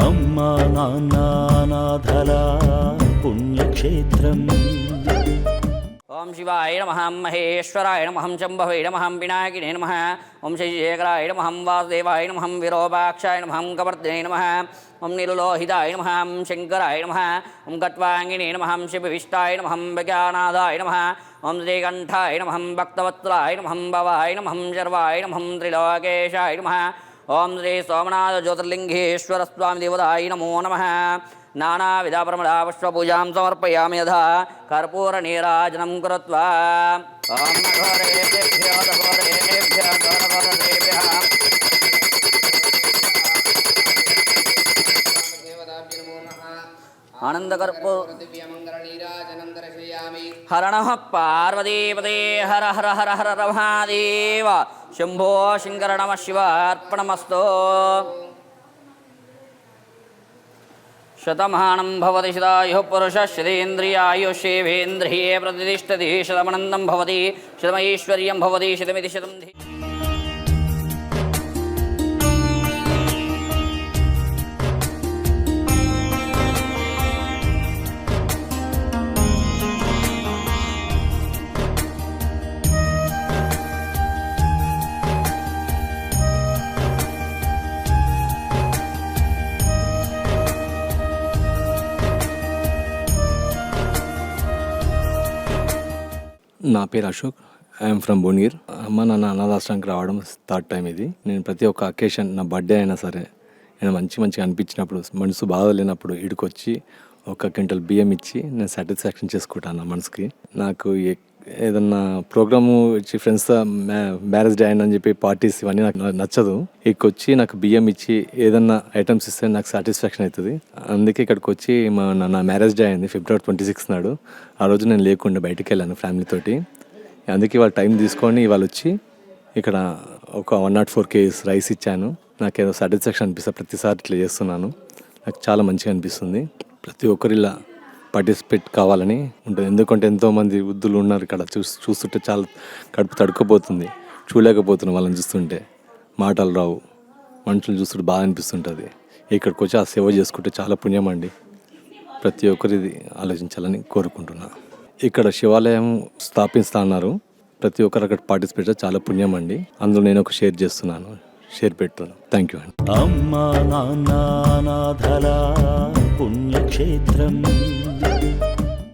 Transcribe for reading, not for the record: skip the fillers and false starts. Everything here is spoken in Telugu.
అమ్మా నాన్న నాథల పుణ్యక్షేత్రం. ఓం శివాయ నమః, మహేశ్వరాయ నమః, శంభవే నమః, వినాయకినే నమః, ఓం శశిశేఖరాయ నమః, వాసుదేవాయ నమః, విరూపాక్షాయ నమః, కవర్ధనే నమః, ఓం నీలలోహితాయ నమః, శంకరాయ నమః, ఓం ఖట్వాంగినే నమః, శివవిష్టాయ నమః, విజ్ఞానాదాయ నమః, ఓం శ్రీకంఠాయ నమః, భక్తవత్సలాయ నమః, భవాయ నమః, శర్వాయ నమః, త్రిలోకేశాయ నమః, ఓం శ్రీ సోమనాథ జ్యోతిర్లింగేశ్వర స్వామి దేవతాయ నమో నమః. నానావిధ ప్రమళా పుష్పూజాం సమర్పయామి యథా కర్పూర నీరాజనం కృత్వా. ఓం నఘోరేభ్యో ఘోరేభ్యో ఘోరఘోరేభ్యః ఆనందకర్పూర హర నః పార్వతీపదే హర హర హర హర మహాదేవ శంభో శంకర నమః శివార్పణమస్తు. శతమానం భవతి శతాయుః పురుషः శతేంద్రియాయుష్యేవేంద్రియే ప్రతిష్టతి శతమనందం భవతి శతమైశ్వర్యం భవతి శతమితి శతం. నా పేరు అశోక్. I'm from Bhuvanagir. అమ్మ నాన్న అనాథాశ్రమానికి రావడం థర్డ్ టైం ఇది. నేను ప్రతి ఒక్క అకేషన్, నా బర్త్డే అయినా సరే, నేను మంచిగా అనిపించినప్పుడు, మనసు బాధలేనప్పుడు ఇడికొచ్చి ఒక క్వింటల్ బియ్యం ఇచ్చి నేను సాటిస్ఫాక్షన్ చేసుకుంటాను నా మనసుకి. నాకు ఏదన్నా ప్రోగ్రాము ఇచ్చి ఫ్రెండ్స్తో మ్యారేజ్ డే అని చెప్పి పార్టీస్ ఇవన్నీ నాకు నచ్చదు. ఇక్కడికి వచ్చి నాకు బియ్యం ఇచ్చి ఏదన్నా ఐటమ్స్ ఇస్తే నాకు సాటిస్ఫాక్షన్ అవుతుంది. అందుకే ఇక్కడికి వచ్చి నా మ్యారేజ్ డే అయింది February 26 నాడు. ఆ రోజు నేను లేకుండా బయటికి వెళ్ళాను ఫ్యామిలీతోటి. అందుకే వాళ్ళు టైం తీసుకొని వాళ్ళు వచ్చి ఇక్కడ ఒక 104 kgs రైస్ ఇచ్చాను. నాకు ఏదో సాటిస్ఫాక్షన్ అనిపిస్తుంది. ప్రతిసారి ఇట్లా చేస్తున్నాను. నాకు చాలా మంచిగా అనిపిస్తుంది. ప్రతి ఒక్కరు ఇలా పార్టిసిపేట్ కావాలని ఉంటుంది. ఎందుకంటే ఎంతోమంది వృద్ధులు ఉన్నారు ఇక్కడ. చూస్తుంటే చాలా కడుపు తడుక్కుపోతుంది. చూడలేకపోతున్నాం వాళ్ళని చూస్తుంటే. మాటలు రావు. మనుషులు చూస్తుంటే బాగా అనిపిస్తుంటుంది. ఇక్కడికి వచ్చి ఆ సేవ చేసుకుంటే చాలా పుణ్యం అండి. ప్రతి ఒక్కరు ఇది ఆలోచించాలని కోరుకుంటున్నా. ఇక్కడ శివాలయం స్థాపిస్తా అన్నారు. ప్రతి ఒక్కరు అక్కడ పార్టిసిపేట్ చాలా పుణ్యం అండి. అందులో నేను ఒక షేర్ చేస్తున్నాను, షేర్ పెడుతున్నాను. థ్యాంక్ యూ అండి. అమ్మా నాన్న నాథల పుణ్యక్షేత్రం.